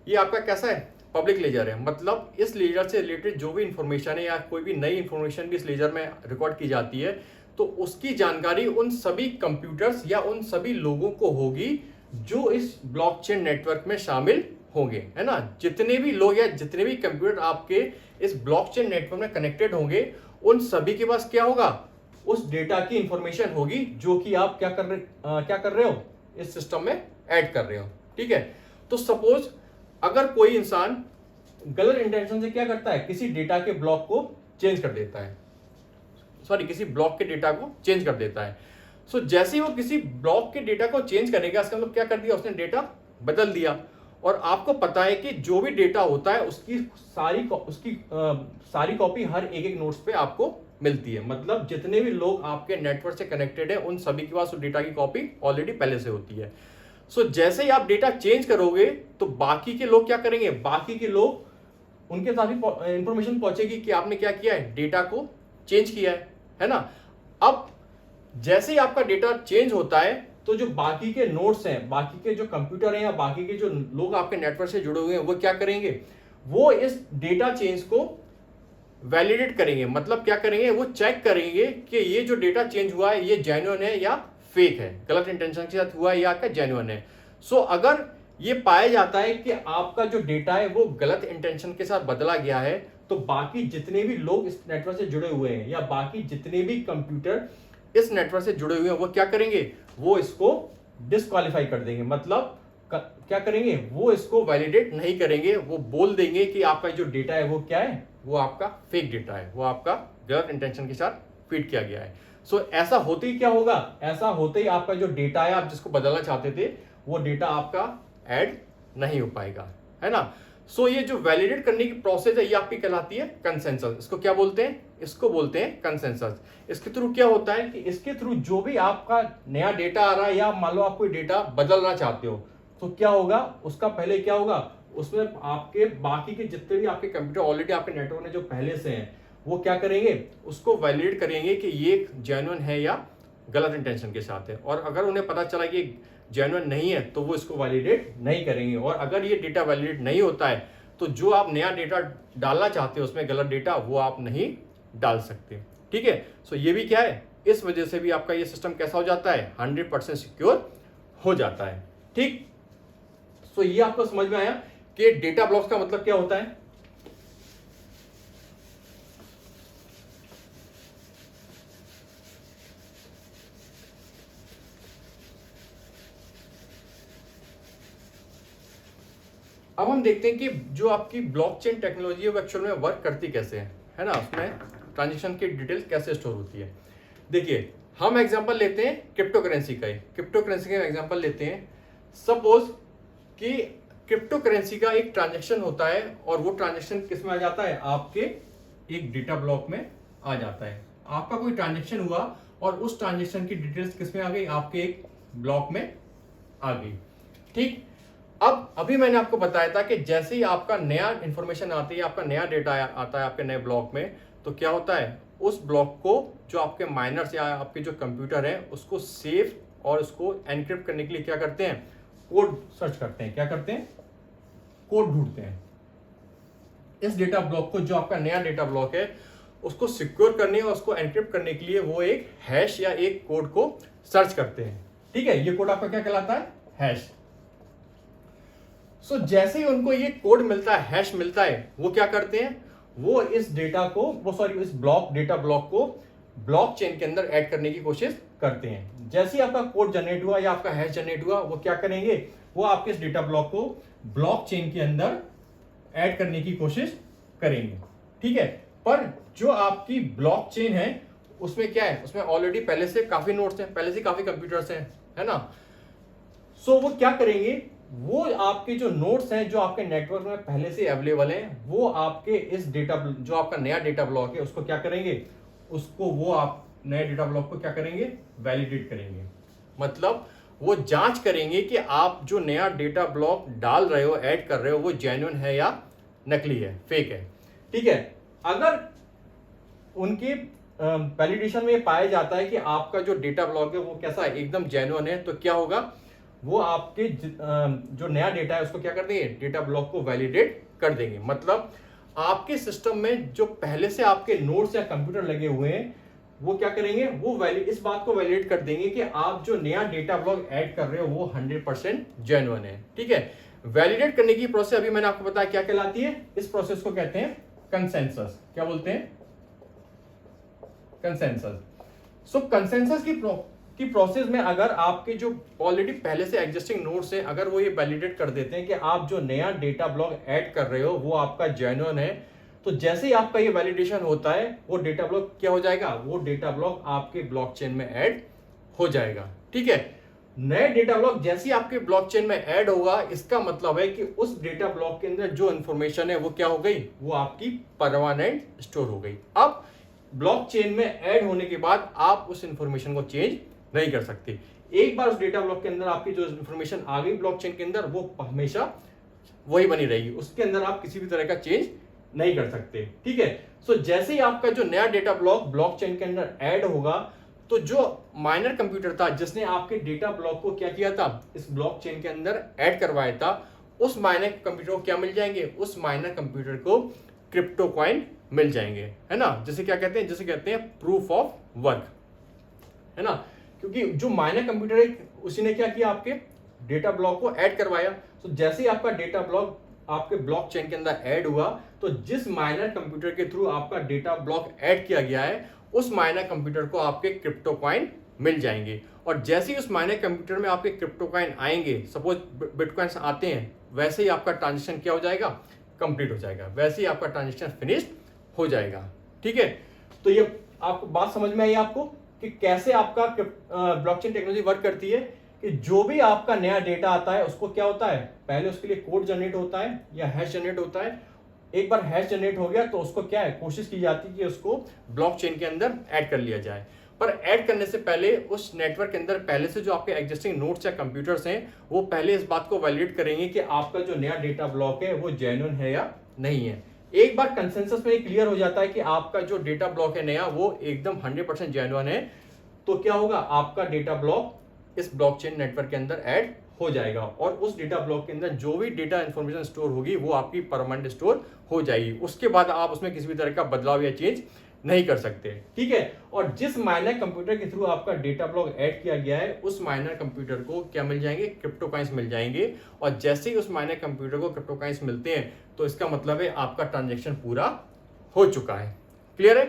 ये आपका कैसा है, पब्लिक लेजर है। मतलब इस लेजर से रिलेटेड जो भी इंफॉर्मेशन है या कोई भी नई इंफॉर्मेशन भी इस लेजर में रिकॉर्ड की जाती है, तो उसकी जानकारी उन सभी कंप्यूटर्स या उन सभी लोगों को होगी जो इस ब्लॉकचेन नेटवर्क में शामिल होंगे, है ना। जितने भी लोग या जितने भी कंप्यूटर आपके इस ब्लॉकचेन नेटवर्क में कनेक्टेड होंगे, उन सभी के पास क्या होगा, उस डेटा की इंफॉर्मेशन होगी जो कि आप क्या कर रहे हो, इस सिस्टम में ऐड कर रहे हो, ठीक है। तो सपोज अगर कोई इंसान गलत इंटेंशन से क्या करता है, किसी डेटा के ब्लॉक को चेंज कर देता है, किसी ब्लॉक के डेटा को चेंज कर देता है। सो जैसे ही वो किसी ब्लॉक के डेटा को चेंज करेगा, इसका मतलब क्या कर दिया, उसने डेटा बदल दिया। और आपको पता है कि जो भी डेटा होता है उसकी सारी कॉपी हर एक नोड्स पे आपको मिलती है। मतलब जितने भी लोग आपके नेटवर्क से कनेक्टेड है उन सभी के पास उस डेटा की कॉपी ऑलरेडी पहले से होती है। सो जैसे ही आप डेटा चेंज करोगे तो बाकी के लोग क्या करेंगे, बाकी के लोग उनके साथ भी इंफॉर्मेशन पहुंचेगी कि आपने क्या किया है, डेटा को चेंज किया है ना। अब जैसे ही आपका डेटा चेंज होता है तो जो बाकी के नोड्स हैं, बाकी के जो कंप्यूटर हैं या बाकी के जो लोग आपके नेटवर्क से जुड़े हुए हैं वो क्या करेंगे, वो इस डेटा चेंज को वैलिडेट करेंगे। मतलब क्या करेंगे, वो चेक करेंगे कि ये जो डेटा चेंज हुआ है ये जेन्युइन है या फेक है, गलत इंटेंशन के साथ हुआ है या आपका जेन्युइन है। सो अगर ये पाया जाता है कि आपका जो डेटा है वो गलत इंटेंशन के साथ बदला गया है तो बाकी जितने भी लोग इस नेटवर्क से जुड़े हुए हैं या बाकी जितने भी कंप्यूटर इस नेटवर्क से जुड़े हुए हैं वो क्या करेंगे, वो इसको डिस्क्वालीफाई कर देंगे। मतलब क्या करेंगे, वो इसको वैलिडेट नहीं करेंगे, वो बोल देंगे कि आपका जो डेटा है वो क्या है, वो आपका फेक डेटा है, वो आपका गलत इंटेंशन के साथ फीड किया गया है। सो ऐसा होते ही क्या होगा, ऐसा होते ही आपका जो डेटा है आप जिसको बदलना चाहते थे वो डेटा आपका ऐड नहीं हो पाएगा, है ना। सो ये जो वैलिडेट करने की प्रोसेस है ये आपकी कहलाती है कंसेंसस। इसको क्या बोलते हैं, इसको बोलते हैं कंसेंसस। इसके थ्रू क्या होता है कि इसके थ्रू जो भी आपका नया डेटा आ रहा है या मान लो आप कोई डेटा बदलना चाहते हो तो क्या होगा, उसका पहले क्या होगा, उसमें आपके बाकी के जितने भी आपके कंप्यूटर ऑलरेडी आपके नेटवर्क में जो पहले से हैं वो क्या करेंगे, उसको वैलिडेट करेंगे कि ये जेन्युइन है या गलत इंटेंशन के साथ है। और अगर उन्हें पता चला कि जेन्युइन नहीं है तो वो इसको वैलिडेट नहीं करेंगे। और अगर ये डेटा वैलिडेट नहीं होता है तो जो आप नया डेटा डालना चाहते हो उसमें गलत डेटा वो आप नहीं डाल सकते, ठीक है। सो ये भी क्या है, इस वजह से भी आपका ये सिस्टम कैसा हो जाता है, 100% सिक्योर हो जाता है, ठीक। सो ये आपको समझ में आया कि डेटा ब्लॉक्स का मतलब क्या होता है। अब हम देखते हैं कि जो आपकी ब्लॉकचेन टेक्नोलॉजी है वो एक्चुअल में वर्क करती कैसे है ना, उसमें ट्रांजेक्शन की डिटेल्स कैसे स्टोर होती है। देखिए हम एग्जांपल लेते हैं क्रिप्टो करेंसी का ही, क्रिप्टो करेंसी का एग्जांपल लेते हैं। सपोज कि क्रिप्टो करेंसी का एक ट्रांजेक्शन होता है और वो ट्रांजेक्शन किस में आ जाता है, आपके एक डेटा ब्लॉक में आ जाता है। आपका कोई ट्रांजेक्शन हुआ और उस ट्रांजेक्शन की डिटेल्स किस में आ गई, आपके एक ब्लॉक में आ गई, ठीक। अब अभी मैंने आपको बताया था कि जैसे ही आपका नया इंफॉर्मेशन आती है, आपका नया डेटा आता है आपके नए ब्लॉक में, तो क्या होता है, उस ब्लॉक को जो आपके माइनर्स या आपके जो कंप्यूटर है उसको सेफ और उसको एनक्रिप्ट करने के लिए क्या करते हैं, कोड सर्च करते हैं। क्या करते हैं, कोड ढूंढते हैं। इस डेटा ब्लॉक को, जो आपका नया डेटा ब्लॉक है, उसको सिक्योर करने और उसको एनक्रिप्ट करने के लिए वो एक हैश या एक कोड को सर्च करते हैं, ठीक है। ये कोड आपका क्या कहलाता है, हैश। सो जैसे ही उनको ये कोड मिलता है, हैश मिलता है, वो क्या करते हैं, वो इस डेटा को, इस डेटा ब्लॉक को ब्लॉकचेन के अंदर ऐड करने की कोशिश करते हैं। जैसे ही आपका कोड जनरेट हुआ या आपका हैश जनरेट हुआ, वो क्या करेंगे, वो आपके इस डेटा ब्लॉक को ब्लॉकचेन के अंदर ऐड करने की कोशिश करेंगे, ठीक है। पर जो आपकी ब्लॉकचेन है उसमें क्या है, उसमें ऑलरेडी पहले से काफी नोड्स हैं, पहले से काफी कंप्यूटर्स हैं, है ना। सो वो क्या करेंगे, वो आपके जो नोड्स हैं जो आपके नेटवर्क में पहले से अवेलेबल हैं, वो आपके इस डेटा, जो आपका नया डेटा ब्लॉक है उसको क्या करेंगे, उसको वो आप नए डेटा ब्लॉक को क्या करेंगे, वैलिडेट करेंगे। मतलब वो जांच करेंगे कि आप जो नया डेटा ब्लॉक डाल रहे हो, ऐड कर रहे हो, वो जेन्युइन है या नकली है, फेक है, ठीक है। अगर उनके वैलिडेशन में पाया जाता है कि आपका जो डेटा ब्लॉक है वो कैसा है, एकदम जेन्युइन है, तो क्या होगा, वो आपके जो नया डेटा है उसको क्या कर देंगे, डेटा ब्लॉक को वैलिडेट कर देंगे। मतलब आपके सिस्टम में जो पहले से आपके नोड्स या कंप्यूटर लगे हुए हैं वो क्या करेंगे, वो इस बात को वैलिडेट कर देंगे कि आप जो नया डेटा ब्लॉक ऐड कर रहे हो वो 100% जेन्युइन है, ठीक है। वैलिडेट करने की प्रोसेस अभी मैंने आपको बताया क्या कहलाती है, इस प्रोसेस को कहते हैं कंसेंसस। क्या बोलते हैं, कंसेंसस। सो कंसेंसस की प्रोसेस में अगर आपके जो ऑलरेडी पहले से एग्जिस्टिंग नोड्स हैं, अगर वो ये वैलिडेट कर देते हैं कि आप जो नया डेटा ब्लॉक ऐड कर रहे हो वो आपका जेन्युइन है, तो जैसे ही आपका ये वैलिडेशन होता है वो डेटा ब्लॉक क्या हो जाएगा, वो डेटा ब्लॉक आपके ब्लॉकचेन में ऐड हो जाएगा, ठीक है। नए डेटा ब्लॉक जैसे ही आपके ब्लॉकचेन में ऐड होगा, इसका मतलब है कि उस डेटा ब्लॉक के अंदर जो इंफॉर्मेशन है वो क्या हो गई, वो आपकी परमानेंट स्टोर हो गई। अब ब्लॉकचेन में ऐड होने के बाद आप उस इंफॉर्मेशन को चेंज नहीं कर सकते। एक बार उस डेटा ब्लॉक के अंदर आपकी जो इंफॉर्मेशन आ गई ब्लॉकचेन के अंदर, वो हमेशा वही बनी रहेगी, उसके अंदर आप किसी भी तरह का चेंज नहीं कर सकते। ठीक है, सो जैसे ही आपका जो नया डेटा ब्लॉक ब्लॉकचेन के अंदर ऐड होगा, तो जो माइनर कंप्यूटर था जिसने आपके डेटा ब्लॉक को क्या किया था, इस ब्लॉकचेन के अंदर ऐड करवाया था, उस माइनर कंप्यूटर को क्या मिल जाएंगे, उस माइनर कंप्यूटर को क्रिप्टो कॉइन मिल जाएंगे, है ना। जैसे क्या कहते हैं, जैसे कहते हैं प्रूफ ऑफ वर्क, है ना। क्योंकि जो माइनर कंप्यूटर है उसी ने क्या किया, आपके डेटा ब्लॉक को ऐड करवाया। तो जैसे ही आपका डेटा ब्लॉक आपके ब्लॉकचेन के अंदर ऐड हुआ, तो जिस माइनर कंप्यूटर के थ्रू आपका डेटा ब्लॉक ऐड किया गया है, उस माइनर कंप्यूटर को आपके क्रिप्टो कॉइन मिल जाएंगे। और जैसे ही उस माइनर कंप्यूटर में आपके क्रिप्टो कॉइन आएंगे, सपोज बिटकॉइंस आते हैं, वैसे ही आपका ट्रांजेक्शन क्या हो जाएगा, कंप्लीट हो जाएगा, वैसे ही आपका ट्रांजेक्शन फिनिश्ड हो जाएगा। ठीक है, तो ये आपको बात समझ में आई आपको कि कैसे आपका ब्लॉकचेन टेक्नोलॉजी वर्क करती है, कि जो भी आपका नया डेटा आता है उसको क्या होता है, पहले उसके लिए कोड जनरेट होता है या हैश जनरेट होता है। एक बार हैश जनरेट हो गया तो उसको क्या है, कोशिश की जाती है कि उसको ब्लॉकचेन के अंदर ऐड कर लिया जाए। पर ऐड करने से पहले उस नेटवर्क के अंदर पहले से जो आपके एग्जिस्टिंग नोड्स या कंप्यूटर्स हैं, वो पहले इस बात को वैलिडेट करेंगे कि आपका जो नया डेटा ब्लॉक है वो जेन्युइन है या नहीं है। एक बार कंसेंसस में क्लियर हो जाता है कि आपका जो डेटा ब्लॉक है नया, वो एकदम 100% जेन्युइन है, तो क्या होगा, आपका डेटा ब्लॉक इस ब्लॉकचेन नेटवर्क के अंदर ऐड हो जाएगा, और उस डेटा ब्लॉक के अंदर जो भी डेटा इंफॉर्मेशन स्टोर होगी वो आपकी परमानेंट स्टोर हो जाएगी। उसके बाद आप उसमें किसी भी तरह का बदलाव या चेंज नहीं कर सकते। ठीक है, और जिस माइनर कंप्यूटर के थ्रू आपका डेटा ब्लॉक ऐड किया गया है, उस माइनर कंप्यूटर को क्या मिल जाएंगे, क्रिप्टो कॉइंस मिल जाएंगे। और जैसे ही उस माइनर कंप्यूटर को क्रिप्टो कॉइंस मिलते हैं, तो इसका मतलब है आपका ट्रांजेक्शन पूरा हो चुका है। क्लियर है,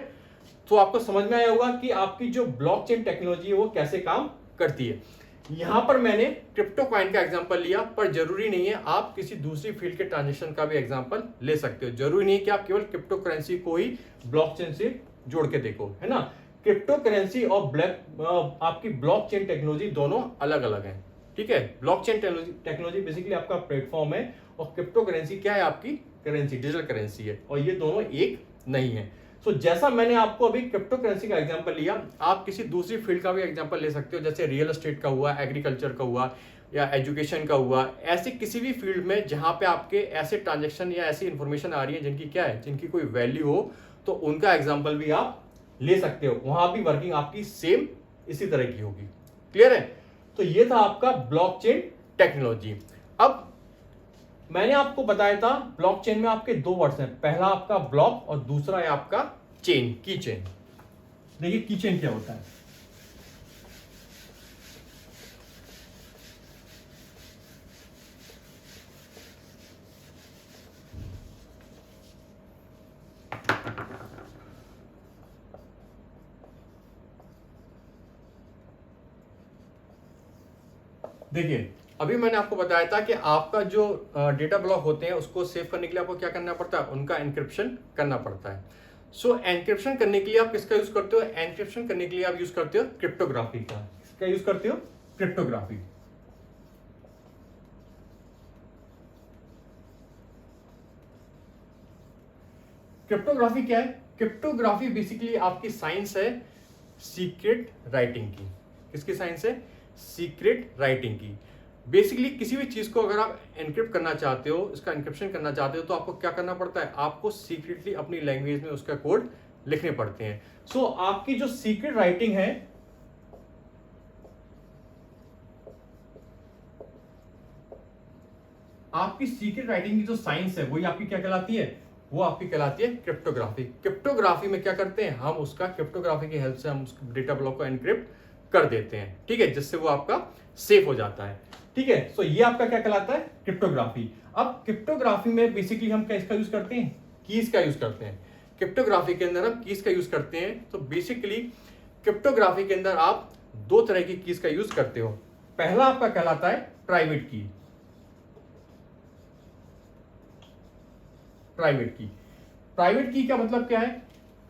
तो आपको समझ में आया होगा कि आपकी जो ब्लॉकचेन टेक्नोलॉजी है वो कैसे काम करती है। यहां पर मैंने क्रिप्टो कॉइन का एग्जांपल लिया, पर जरूरी नहीं है, आप किसी दूसरी फील्ड के ट्रांजेक्शन का भी एग्जांपल ले सकते हो। जरूरी नहीं है कि आप केवल क्रिप्टो करेंसी को ही ब्लॉकचेन से जोड़ के देखो, है ना। क्रिप्टो करेंसी और आपकी ब्लॉकचेन टेक्नोलॉजी दोनों अलग अलग है। ठीक है, ब्लॉकचेन टेक्नोलॉजी बेसिकली आपका प्लेटफॉर्म है, और क्रिप्टो करेंसी क्या है, आपकी करेंसी, डिजिटल करेंसी है, और ये दोनों एक नहीं है। तो जैसा मैंने आपको अभी क्रिप्टो करेंसी का एग्जांपल लिया, आप किसी दूसरी फील्ड का भी एग्जांपल ले सकते हो, जैसे रियल एस्टेट का हुआ, एग्रीकल्चर का हुआ, या एजुकेशन का हुआ। ऐसे किसी भी फील्ड में जहां पे आपके ऐसे ट्रांजैक्शन या ऐसी इंफॉर्मेशन आ रही है जिनकी क्या है, जिनकी कोई वैल्यू हो, तो उनका एग्जांपल भी आप ले सकते हो। वहां भी वर्किंग आपकी सेम इसी तरह की होगी। क्लियर है, तो ये था आपका ब्लॉकचेन टेक्नोलॉजी। अब मैंने आपको बताया था ब्लॉकचेन में आपके दो वर्ड्स हैं, पहला आपका ब्लॉक और दूसरा है आपका चेन, की चेन। देखिए की चेन क्या होता है। देखिए अभी मैंने आपको बताया था कि आपका जो डेटा ब्लॉक होते हैं उसको सेव करने के लिए आपको क्या करना पड़ता है, उनका एन्क्रिप्शन करना पड़ता है। सो एन्क्रिप्शन करने के लिए आप किसका यूज करते हो, एन्क्रिप्शन करने के लिए आप यूज करते हो क्रिप्टोग्राफी का। किसका यूज करते हो, क्रिप्टोग्राफी। क्रिप्टोग्राफी क्या है, क्रिप्टोग्राफी बेसिकली आपकी साइंस है सीक्रेट राइटिंग की। किसकी साइंस है, सीक्रेट राइटिंग की। बेसिकली किसी भी चीज को अगर आप एनक्रिप्ट करना चाहते हो, इसका एनक्रिप्शन करना चाहते हो, तो आपको क्या करना पड़ता है, आपको सीक्रेटली अपनी लैंग्वेज में उसका कोड लिखने पड़ते हैं। सो आपकी जो सीक्रेट राइटिंग है, आपकी सीक्रेट राइटिंग की जो साइंस है वही आपकी क्या कहलाती है, वो आपकी कहलाती है क्रिप्टोग्राफी। क्रिप्टोग्राफी में क्या करते हैं हम, उसका क्रिप्टोग्राफी की हेल्प से हम उस डेटा ब्लॉक को एनक्रिप्ट कर देते हैं। ठीक है, जिससे वो आपका सेफ हो जाता है। ठीक है, सो ये आपका क्या कहलाता है, क्रिप्टोग्राफी। अब क्रिप्टोग्राफी में बेसिकली हम क्या इसका यूज करते हैं, कीज का यूज करते हैं। क्रिप्टोग्राफी के अंदर हम कीज का यूज करते हैं। तो बेसिकली क्रिप्टोग्राफी के अंदर आप दो तरह की कीज का यूज करते हो। पहला आपका कहलाता है प्राइवेट की। प्राइवेट की, प्राइवेट की का मतलब क्या है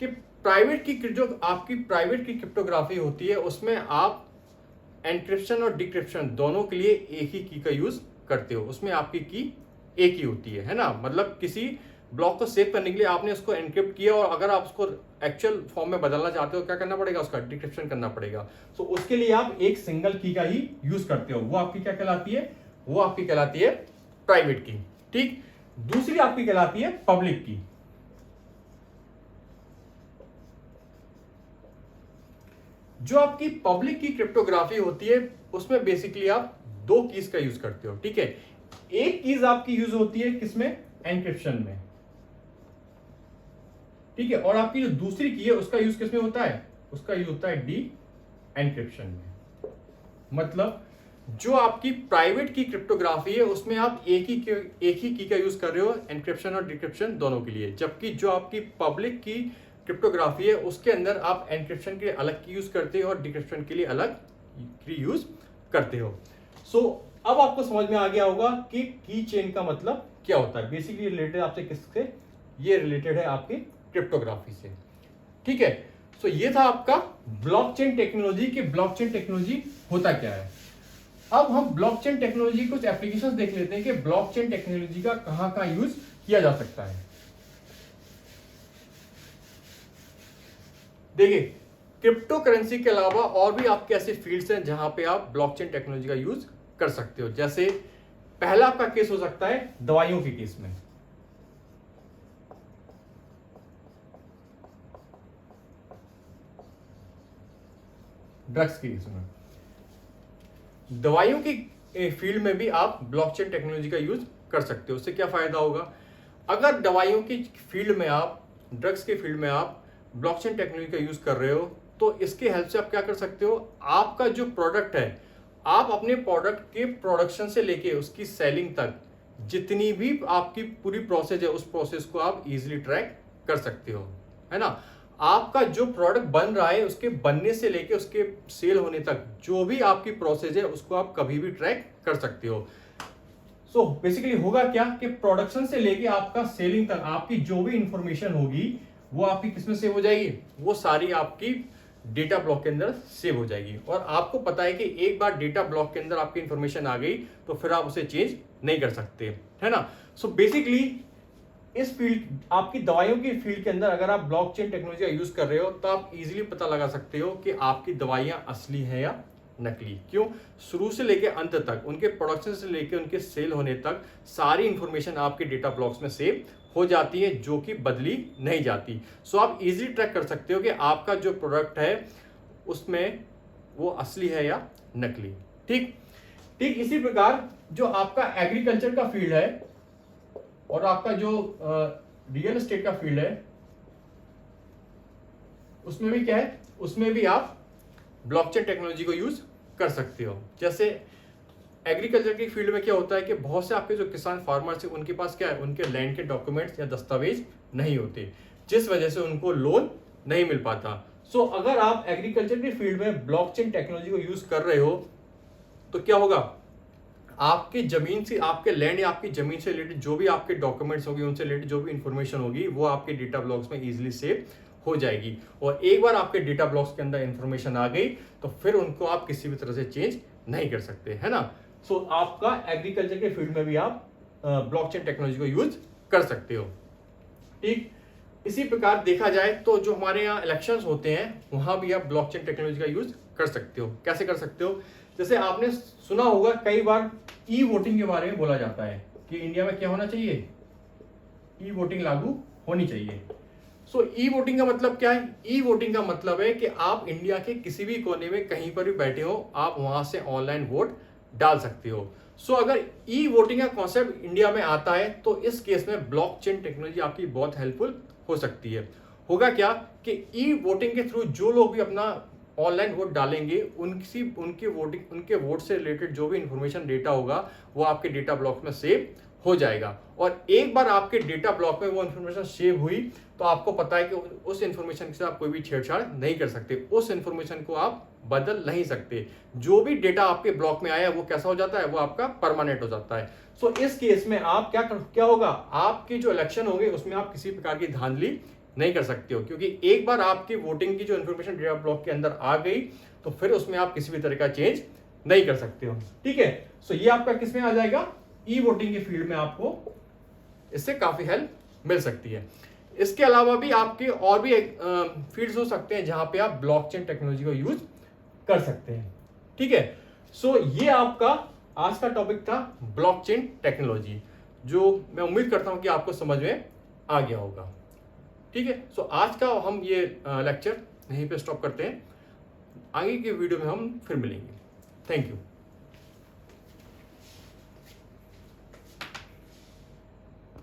कि प्राइवेट की जो आपकी प्राइवेट की क्रिप्टोग्राफी होती है, उसमें आप एनक्रिप्शन और डिक्रिप्शन दोनों के लिए एक ही की का यूज करते हो। उसमें आपकी की एक ही होती है ना। मतलब किसी ब्लॉक को सेव करने के लिए आपने उसको एनक्रिप्ट किया, और अगर आप उसको एक्चुअल फॉर्म में बदलना चाहते हो क्या करना पड़ेगा, उसका डिक्रिप्शन करना पड़ेगा। सो उसके लिए आप एक सिंगल की का ही यूज करते हो, वो आपकी क्या कहलाती है, वो आपकी कहलाती है प्राइवेट की। ठीक, दूसरी आपकी कहलाती है पब्लिक की। जो आपकी पब्लिक की क्रिप्टोग्राफी होती है उसमें बेसिकली आप दो कीज का यूज करते हो। ठीक है, एक कीज आपकी यूज होती है किसमें, एनक्रिप्शन में। ठीक है, और आपकी जो दूसरी की है उसका यूज किसमें होता है, उसका यूज होता है डी एनक्रिप्शन में। मतलब जो आपकी प्राइवेट की क्रिप्टोग्राफी है उसमें आप एक ही की का यूज कर रहे हो एनक्रिप्शन और डिक्रिप्शन दोनों के लिए, जबकि जो आपकी पब्लिक की क्रिप्टोग्राफी है उसके अंदर आप एनक्रिप्शन के लिए अलग की यूज करते हो और डिक्रिप्शन के लिए अलग की यूज करते हो। सो अब आपको समझ में आ गया होगा कि की चेन का मतलब क्या होता है। बेसिकली रिलेटेड आपसे किससे, ये रिलेटेड है आपकी क्रिप्टोग्राफी से। ठीक है, सो ये था आपका ब्लॉकचेन टेक्नोलॉजी कि ब्लॉकचेन टेक्नोलॉजी होता क्या है। अब हम ब्लॉकचेन टेक्नोलॉजी कुछ एप्लीकेशंस देख लेते हैं कि ब्लॉकचेन टेक्नोलॉजी का कहां यूज किया जा सकता है। देखिए, क्रिप्टो करेंसी के अलावा और भी आपके ऐसे फील्ड्स हैं जहां पे आप ब्लॉकचेन टेक्नोलॉजी का यूज कर सकते हो। जैसे पहला आपका केस हो सकता है दवाइयों के केस में। ड्रग्स के केस में, दवाइयों की फील्ड में भी आप ब्लॉकचेन टेक्नोलॉजी का यूज कर सकते हो। उससे क्या फायदा होगा, अगर दवाइयों की फील्ड में आप, ड्रग्स के फील्ड में आप ब्लॉकचेन टेक्नोलॉजी का यूज कर रहे हो तो इसके हेल्प से आप क्या कर सकते हो, आपका जो प्रोडक्ट है आप अपने प्रोडक्ट के प्रोडक्शन से लेके उसकी सेलिंग तक जितनी भी आपकी पूरी प्रोसेस है उस प्रोसेस को आप इजीली ट्रैक कर सकते हो, है ना। आपका जो प्रोडक्ट बन रहा है उसके बनने से लेके उसके सेल होने तक जो भी आपकी प्रोसेस है उसको आप कभी भी ट्रैक कर सकते हो। सो बेसिकली होगा क्या कि प्रोडक्शन से लेके आपका सेलिंग तक आपकी जो भी इंफॉर्मेशन होगी वो आपकी किसमें सेव हो जाएगी, वो सारी आपकी डेटा ब्लॉक के अंदर सेव हो जाएगी। और आपको पता है कि एक बार डेटा ब्लॉक के अंदर आपकी इंफॉर्मेशन आ गई तो फिर आप उसे चेंज नहीं कर सकते, है ना। सो बेसिकली इस फील्ड, आपकी दवाइयों की फील्ड के अंदर अगर आप ब्लॉकचेन टेक्नोलॉजी का यूज कर रहे हो तो आप इजीली पता लगा सकते हो कि आपकी दवाइयां असली हैं या नकली। क्यों, शुरू से लेके अंत तक, उनके प्रोडक्शन से लेके उनके सेल होने तक सारी इंफॉर्मेशन आपके डेटा ब्लॉक्स में सेव हो जाती है जो कि बदली नहीं जाती। सो आप इजीली ट्रैक कर सकते हो कि आपका जो प्रोडक्ट है उसमें वो असली है या नकली। ठीक ठीक इसी प्रकार जो आपका एग्रीकल्चर का फील्ड है और आपका जो रियल एस्टेट का फील्ड है उसमें भी क्या है, उसमें भी आप ब्लॉकचेन टेक्नोलॉजी को यूज कर सकते हो। जैसे एग्रीकल्चर की फील्ड में क्या होता है कि बहुत से आपके जो किसान फार्मर्स हैं उनके पास क्या है, उनके लैंड के डॉक्यूमेंट्स या दस्तावेज नहीं होते, जिस वजह से उनको लोन नहीं मिल पाता। सो अगर आप एग्रीकल्चर की फील्ड में ब्लॉकचेन टेक्नोलॉजी को यूज कर रहे हो तो क्या होगा, आपकी जमीन से, आपके लैंड या आपकी जमीन से रिलेटेड जो भी आपके डॉक्यूमेंट्स होंगे, उनसे रिलेटेड जो भी इंफॉर्मेशन होगी वो आपके डेटा ब्लॉक्स में इजीली सेव हो जाएगी। और एक बार आपके डेटा ब्लॉक्स के अंदर इंफॉर्मेशन आ गई तो फिर उनको आप किसी भी तरह से चेंज नहीं कर सकते, है ना। सो आपका एग्रीकल्चर के फील्ड में भी आप ब्लॉकचेन टेक्नोलॉजी को यूज कर सकते हो। ठीक इसी प्रकार देखा जाए तो जो हमारे यहाँ इलेक्शंस होते हैं वहां भी आप ब्लॉकचेन टेक्नोलॉजी का यूज कर सकते हो। कैसे कर सकते हो, जैसे आपने सुना होगा कई बार ई वोटिंग के बारे में बोला जाता है कि इंडिया में क्या होना चाहिए, ई वोटिंग लागू होनी चाहिए। सो ई वोटिंग का मतलब क्या है, ई वोटिंग का मतलब है कि आप इंडिया के किसी भी कोने में कहीं पर भी बैठे हो आप वहां से ऑनलाइन वोट डाल सकते हो। सो अगर ई वोटिंग का कॉन्सेप्ट इंडिया में आता है तो इस केस में ब्लॉकचेन टेक्नोलॉजी आपकी बहुत हेल्पफुल हो सकती है। होगा क्या कि ई वोटिंग के थ्रू जो लोग भी अपना ऑनलाइन वोट डालेंगे उनके वोट से रिलेटेड जो भी इंफॉर्मेशन डेटा होगा वो आपके डेटा ब्लॉक में सेव हो जाएगा। और एक बार आपके डेटा ब्लॉक में वो इंफॉर्मेशन सेव हुई तो आपको पता है कि उस इंफॉर्मेशन के साथ आप कोई भी छेड़छाड़ नहीं कर सकते, उस इंफॉर्मेशन को आप बदल नहीं सकते। जो भी डेटा आपके ब्लॉक में आया वो कैसा हो जाता है, वो आपका परमानेंट हो जाता है। सो इस केस में आप क्या होगा, आपके जो इलेक्शन होंगे उसमें आप किसी प्रकार की धांधली नहीं कर सकते हो, क्योंकि एक बार आपकी वोटिंग की जो इंफॉर्मेशन डेटा ब्लॉक के अंदर आ गई तो फिर उसमें आप किसी भी तरह का चेंज नहीं कर सकते हो। ठीक है, सो ये आपका किस में आ जाएगा, ई वोटिंग के फील्ड में आपको इससे काफी हेल्प मिल सकती है। इसके अलावा भी आपके और भी फील्ड्स हो सकते हैं जहां पे आप ब्लॉकचेन टेक्नोलॉजी को यूज कर सकते हैं। ठीक है, सो ये आपका आज का टॉपिक था ब्लॉकचेन टेक्नोलॉजी, जो मैं उम्मीद करता हूं कि आपको समझ में आ गया होगा। ठीक है, सो आज का हम ये लेक्चर यहीं पे स्टॉप करते हैं। आगे के वीडियो में हम फिर मिलेंगे। Thank you.